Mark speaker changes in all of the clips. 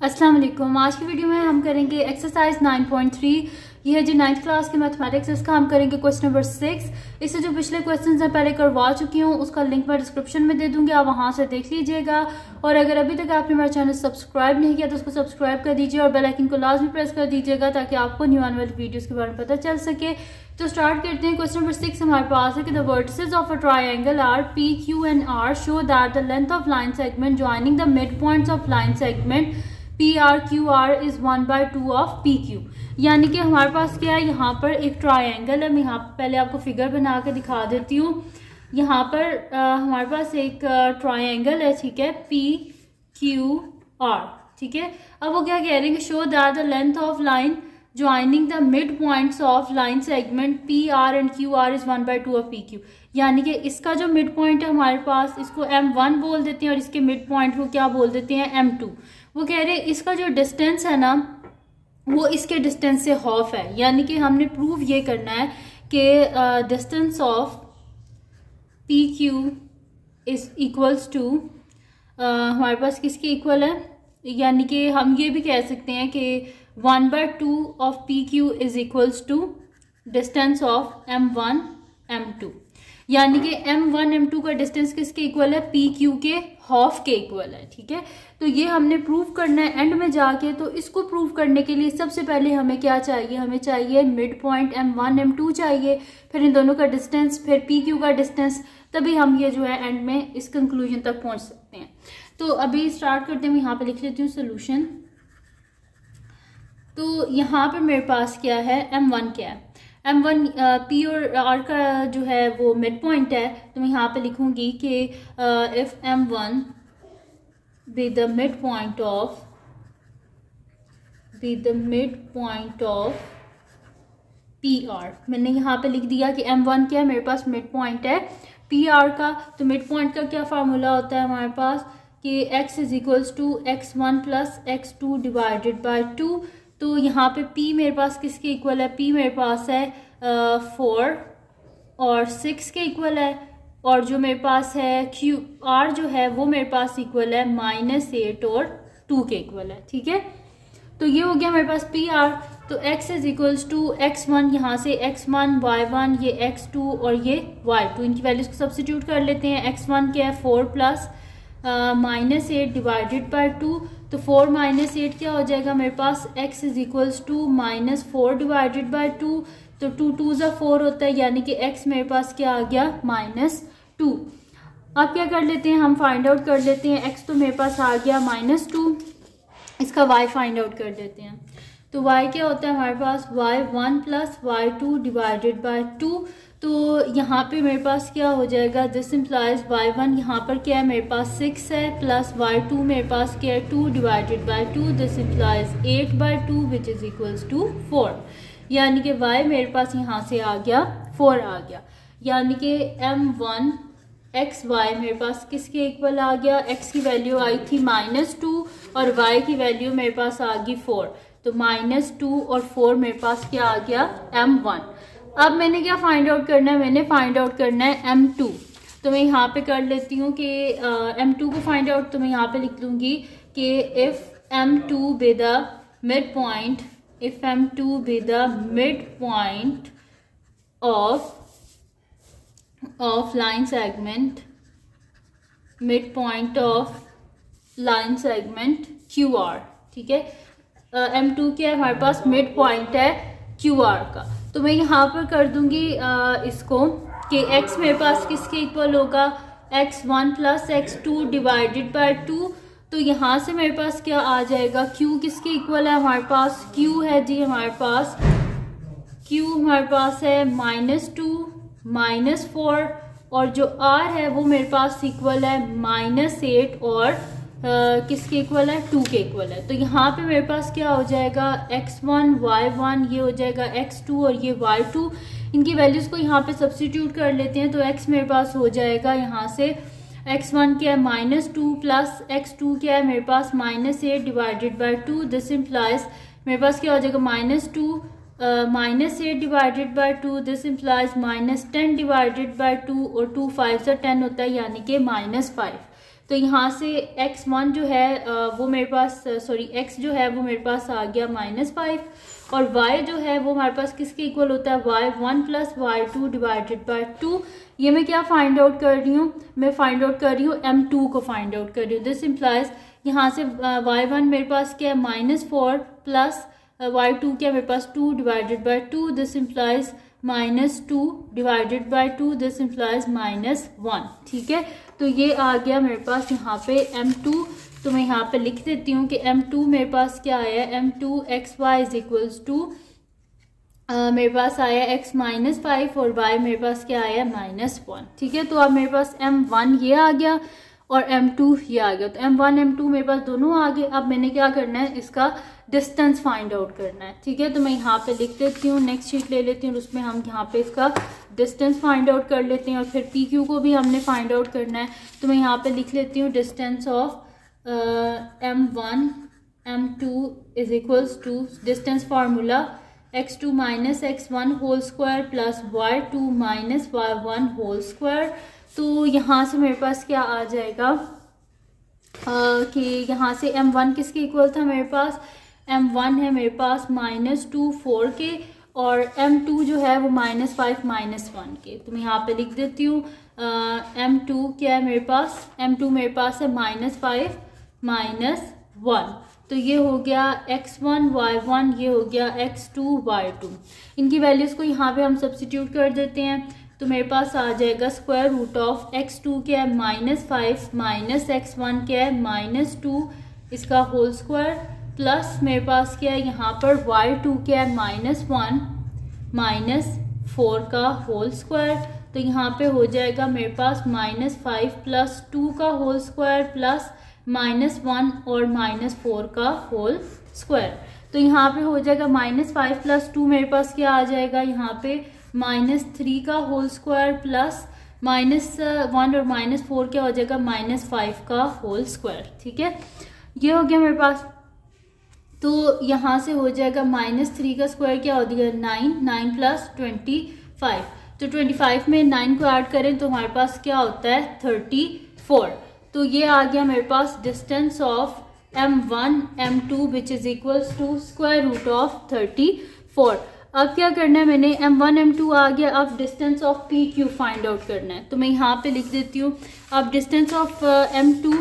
Speaker 1: अस्सलाम वालेकुम। आज की वीडियो में हम करेंगे एक्सरसाइज 9.3। ये है जी 9th क्लास के मैथमेटिक्स। इसका हम करेंगे क्वेश्चन नंबर 6। इससे जो पिछले क्वेश्चंस हैं पहले करवा चुकी हूँ, उसका लिंक मैं डिस्क्रिप्शन में दे दूंगी, आप वहां से देख लीजिएगा। और अगर अभी तक आपने मेरा चैनल सब्सक्राइब नहीं किया तो उसको सब्सक्राइब कर दीजिए और बेल आइकन को लाजमी प्रेस कर दीजिएगा ताकि आपको न्यू आने वाली वीडियोस के बारे में पता चल सके। तो स्टार्ट करते हैं। क्वेश्चन नंबर 6 हमारे पास है कि the vertices of a triangle are P Q and R show that the length of line segment joining the mid points of line segment P R Q R is 1/2 of P Q. यानी कि हमारे पास क्या है, यहाँ पर एक triangle है। मैं यहाँ पहले आपको फिगर बना के दिखा देती हूँ। यहाँ पर हमारे पास एक ट्रायंगल है, ठीक है, पी क्यू आर, ठीक है। अब वो क्या कह रहे हैं कि show that the length of line joining the mid points of line segment P R and Q R is 1/2 of P Q. यानी कि इसका जो मिड पॉइंट है हमारे पास, इसको M1 बोल देते हैं और इसके मिड पॉइंट को क्या बोल देते हैं, M2। वो कह रहे हैं इसका जो डिस्टेंस है ना वो इसके डिस्टेंस से हाफ है। यानी कि हमने प्रूव ये करना है कि distance of P Q is equals to हमारे पास किसके इक्वल है, यानी कि हम ये भी कह सकते हैं कि 1/2 of P Q is equals to distance of M1 M2। यानी कि M1 M2 का डिस्टेंस किसके इक्वल है, पी क्यू के हाफ के इक्वल है, ठीक है। तो ये हमने प्रूव करना है एंड में जाके। तो इसको प्रूव करने के लिए सबसे पहले हमें क्या चाहिए, हमें चाहिए मिड पॉइंट M1 M2 चाहिए, फिर इन दोनों का डिस्टेंस, फिर पी क्यू का डिस्टेंस, तभी हम ये जो है एंड में इस कंक्लूजन तक पहुंच सकते हैं। तो अभी स्टार्ट करते हैं। यहाँ पे लिख लेती हूँ सोल्यूशन। तो यहाँ पर मेरे पास क्या है, M1 क्या है, M1 P और R का जो है वो मिड पॉइंट है। तो मैं यहाँ पे लिखूंगी कि if M1 be the midpoint of PR। मैंने यहाँ पे लिख दिया कि M1 क्या है, मेरे पास मिड पॉइंट है PR का। तो मिड पॉइंट का क्या फार्मूला होता है हमारे पास कि x is equals to x1 plus x2 divided by 2। तो यहाँ पे P मेरे पास किसके इक्वल है, P मेरे पास है 4 और 6 के इक्वल है, और जो मेरे पास है Q R जो है वो मेरे पास इक्वल है -8 और 2 के इक्वल है, ठीक है। तो ये हो गया मेरे पास पी आर। तो x is equals to x1, यहाँ से x1 y1, ये x2 और ये y2, इनकी वैल्यूज को सब्स्टिट्यूट कर लेते हैं। x1 क्या है 4 प्लस -8 डिवाइडेड बाय 2। तो 4 - 8 क्या हो जाएगा मेरे पास, x is equals to -4 divided by 2। तो 2 2 ज़ा 4 होता है, यानी कि x मेरे पास क्या आ गया, -2। अब क्या कर लेते हैं, हम फाइंड आउट कर लेते हैं। x तो मेरे पास आ गया -2, इसका y फाइंड आउट कर देते हैं। तो y क्या होता है हमारे पास, y1 plus y2 divided by 2। तो यहाँ पे मेरे पास क्या हो जाएगा, दिस इम्प्लाइज y1 यहाँ पर क्या है मेरे पास 6 है, प्लस y2 मेरे पास क्या है 2 divided by 2, this implies 8/2 which is equals to 4। यानी कि y मेरे पास यहाँ से आ गया 4 आ गया। यानी कि M1 XY मेरे पास किसके इक्वल आ गया, x की वैल्यू आई थी -2 और y की वैल्यू मेरे पास आ गई 4। तो -2 और 4 मेरे पास क्या आ गया, M1। अब मैंने क्या फाइंड आउट करना है, मैंने फाइंड आउट करना है M2। तो मैं यहाँ पे कर लेती हूँ कि M2 को फाइंड आउट, तो मैं यहाँ पे लिख लूँगी कि if M2 be the midpoint of line segment, midpoint of line segment QR, ठीक है। M2 क्या है हमारे पास, मिड पॉइंट है QR का। तो मैं यहाँ पर कर दूंगी इसको कि x मेरे पास किसके इक्वल होगा, x1 plus x2 divided by 2। तो यहाँ से मेरे पास क्या आ जाएगा, q किसके इक्वल है हमारे पास, q है जी हमारे पास, q हमारे पास है -2 -4 और जो r है वो मेरे पास इक्वल है -8 और किसके इक्वल है, 2 के इक्वल है। तो यहाँ पे मेरे पास क्या हो जाएगा, x1 y1, ये हो जाएगा x2 और ये y2। इनकी वैल्यूज को यहाँ पे सब्स्टिट्यूट कर लेते हैं। तो x मेरे पास हो जाएगा यहाँ से x1 क्या है -2 प्लस x2 क्या है मेरे पास -8 डिवाइडेड बाय 2, दिस इम्प्लाइज मेरे पास क्या हो जाएगा -2 -8 divided by 2, this implies -10 divided by 2 और 2 5 से 10 होता है, यानी कि -5। तो यहाँ से x1 जो है वो मेरे पास x जो है वो मेरे पास आ गया -5 और y जो है वो हमारे पास किसके इक्वल होता है y1 plus y2 divided by 2। ये मैं क्या फाइंड आउट कर रही हूँ, मैं फाइंड आउट कर रही हूँ m2 को फाइंड आउट कर रही हूँ। दिस इम्प्लाइज यहाँ से y1 मेरे पास क्या है -4 प्लस y2 क्या मेरे पास 2 divided by 2। This implies -2 divided by 2, this implies -1। ठीक है, तो ये आ गया मेरे पास यहाँ पे m2। तो मैं यहाँ पे लिख देती हूँ कि m2 मेरे पास क्या आया, m2 xy is equals to मेरे पास आया x -5 और y मेरे पास क्या आया -1। ठीक है, तो अब मेरे पास m1 ये आ गया और m2 ये आ गया। तो m1 m2 मेरे पास दोनों आ गए। अब मैंने क्या करना है, इसका डिस्टेंस फाइंड आउट करना है। ठीक है, तो मैं यहाँ पे लिख देती हूँ, नेक्स्ट शीट ले लेती हूँ और उसमें हम यहाँ पे इसका डिस्टेंस फाइंड आउट कर लेते हैं और फिर पी क्यू को भी हमने फाइंड आउट करना है। तो मैं यहाँ पे लिख लेती हूँ distance of m1 m2 is equals to distance formula x2 minus x1 whole square plus y2 minus y1 whole square. तो यहाँ से मेरे पास क्या आ जाएगा कि यहाँ से m1 किसके इक्वल था, मेरे पास m1 है मेरे पास -2 4 के और m2 जो है वो -5 -1 के। तो मैं यहाँ पे लिख देती हूँ m2 क्या है मेरे पास, m2 मेरे पास है -5 -1। तो ये हो गया x1 y1, ये हो गया x2 y2। इनकी वैल्यूज को यहाँ पे हम सब्स्टिट्यूट कर देते हैं। तो मेरे पास आ जाएगा स्क्वायर रूट ऑफ x2 क्या है -5 माइनस x1 क्या है -2 इसका होल स्क्वायर प्लस मेरे पास क्या है यहाँ पर y2 क्या है -1 -4 का होल स्क्वायर। तो यहाँ पे हो जाएगा मेरे पास -5 प्लस 2 का होल स्क्वायर प्लस -1 और -4 का होल स्क्वायर। तो यहाँ पे हो जाएगा -5 प्लस 2 मेरे पास क्या आ जाएगा यहाँ पे -3 का होल स्क्वायर प्लस -1 और -4 क्या हो जाएगा -5 का होल स्क्वायर। ठीक है, ये हो गया मेरे पास। तो यहाँ से हो जाएगा -3 का स्क्वायर क्या हो गया 9 प्लस 25। तो 25 में 9 को ऐड करें तो हमारे पास क्या होता है 34। तो ये आ गया मेरे पास distance of m1 m2 which is equals to square root of 34। अब क्या करना है, मैंने m1 m2 आ गया, अब distance of P Q find out करना है। तो मैं यहाँ पे लिख देती हूँ, अब डिस्टेंस ऑफ m2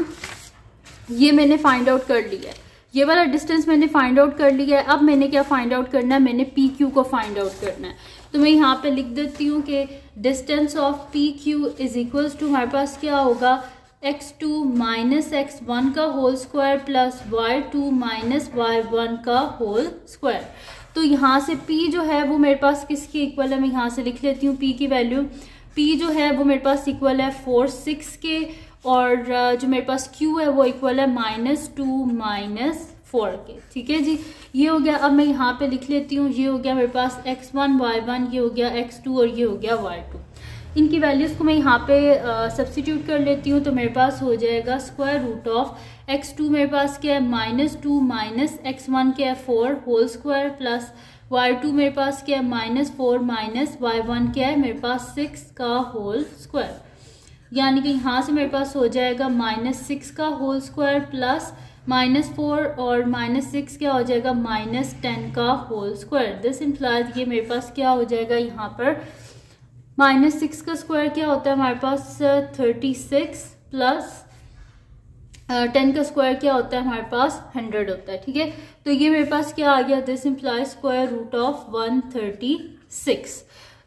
Speaker 1: ये मैंने फाइंड आउट कर लिया है, ये वाला डिस्टेंस मैंने फाइंड आउट कर लिया है। अब मैंने क्या फाइंड आउट करना है, मैंने पी क्यू को फाइंड आउट करना है। तो मैं यहाँ पे लिख देती हूँ कि distance of P Q is equals to हमारे पास क्या होगा x2 माइनस x1 का whole square plus y2 minus y1 का होल स्क्वायर। तो यहाँ से p जो है वो मेरे पास किसके इक्वल है, मैं यहाँ से लिख लेती हूँ p की वैल्यू। p जो है वो मेरे पास इक्वल है 4 6 के और जो मेरे पास q है वो इक्वल है -2 -4 के। ठीक है जी, ये हो गया। अब मैं यहाँ पे लिख लेती हूँ, ये हो गया मेरे पास x1 y1, ये हो गया x2 और ये हो गया y2। इनकी वैल्यूज़ को मैं यहाँ पे सब्स्टिट्यूट कर लेती हूँ। तो मेरे पास हो जाएगा स्क्वायर रूट ऑफ x2 मेरे पास क्या है -2 माइनस x1 क्या है 4 होल स्क्वायर प्लस y2 मेरे पास क्या है -4 माइनस y1 क्या है मेरे पास 6 का होल स्क्वायर। यानी कि यहाँ से मेरे पास हो जाएगा -6 का होल स्क्वायर प्लस -4 और -6 क्या हो जाएगा -10 का होल स्क्वायर। दिस इम्प्लाइज ये मेरे पास क्या हो जाएगा यहाँ पर -6 का स्क्वायर क्या होता है हमारे पास 36 प्लस 10 का स्क्वायर क्या होता है हमारे पास 100 होता है। ठीक है, तो ये मेरे पास क्या आ गया, this implies square root of 136।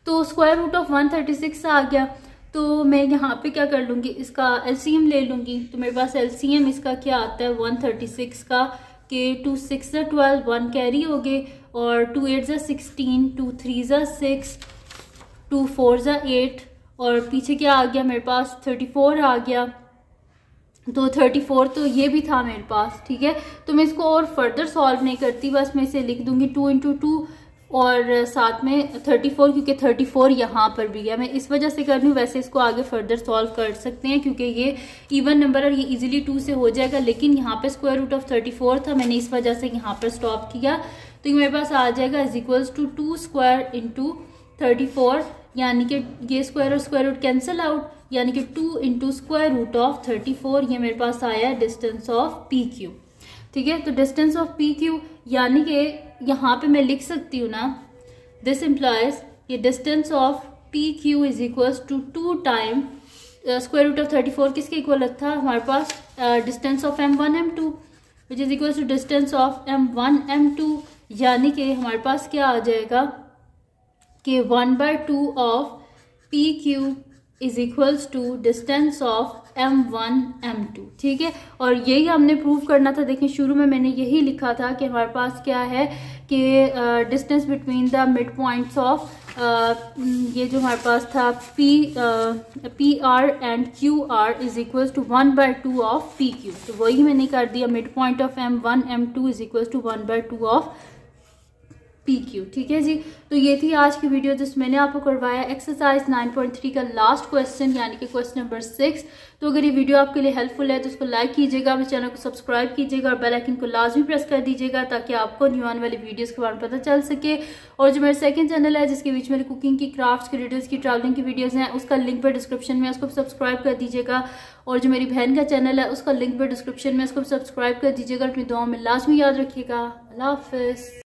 Speaker 1: तो स्क्वायर रूट ऑफ 136 आ गया। तो मैं यहाँ पे क्या कर लूँगी, इसका एलसीएम ले लूँगी। तो मेरे पास एलसीएम इसका क्या आता है 136 का कि 2 6 12 1 कैरी हो गए और 2 8 16 2 3 6 2 4 8 और पीछे क्या आ गया मेरे पास 34 आ गया। तो 34 तो ये भी था मेरे पास। ठीक है, तो मैं इसको और फर्दर सॉल्व नहीं करती, बस मैं इसे लिख दूंगी 2 × 2 और साथ में 34 क्योंकि 34 यहाँ पर भी है, मैं इस वजह से कर रही हूँ। वैसे इसको आगे फर्दर सॉल्व कर सकते हैं क्योंकि ये इवन नंबर और ये इजीली 2 से हो जाएगा, लेकिन यहाँ पे स्क्वायर रूट ऑफ 34 था, मैंने इस वजह से यहाँ पर स्टॉप किया। तो ये मेरे पास आ जाएगा is equals to 2 square into 34, यानी कि ये स्क्वायर और स्क्वायर रूट कैंसिल आउट। यानी कि 2 इंटू स्क्वायर रूट ऑफ 34, ये मेरे पास आया डिस्टेंस ऑफ पी क्यू। ठीक है, तो डिस्टेंस ऑफ पी क्यू यानी कि यहाँ पे मैं लिख सकती हूँ ना, दिस इम्प्लाइज ये distance of P Q is equals to 2 time square root of 34 किसके इक्वल था हमारे पास, distance of m1 m2 which is equals to distance of m1 m2, यानी कि हमारे पास क्या आ जाएगा कि 1/2 of P Q is equals to distance of m1 m2। ठीक है, और यही हमने प्रूव करना था। देखिए शुरू में मैंने यही लिखा था कि हमारे पास क्या है कि distance between the mid points of ये जो हमारे पास था P R and Q R is equals to 1/2 of P Q, तो वही मैंने कर दिया, mid point of m1 m2 is equals to 1/2 of P Q. ठीक है जी, तो ये थी आज की वीडियो जिसमें मैंने आपको करवाया एक्सरसाइज 9.3 का लास्ट क्वेश्चन यानी कि क्वेश्चन नंबर 6। तो अगर ये वीडियो आपके लिए हेल्पफुल है तो उसको लाइक कीजिएगा, मेरे चैनल को सब्सक्राइब कीजिएगा और बेल आइकन को लाजमी प्रेस कर दीजिएगा ताकि आपको न्यू आने वाली वीडियोस के बारे में पता चल सके। और जो मेरा सेकंड चैनल है जिसके बीच मेरी कुकिंग की, क्राफ्ट्स की, रिडल्स की, ट्रैवलिंग की वीडियोस हैं, उसका लिंक पर डिस्क्रिप्शन में, उसको सब्सक्राइब कर दीजिएगा। और जो मेरी बहन का चैनल है उसका लिंक पर डिस्क्रिप्शन में, उसको सब्सक्राइब कर दीजिएगा। अपनी दुआओं में लाजमी याद रखिएगा। अल्लाह हाफिज़।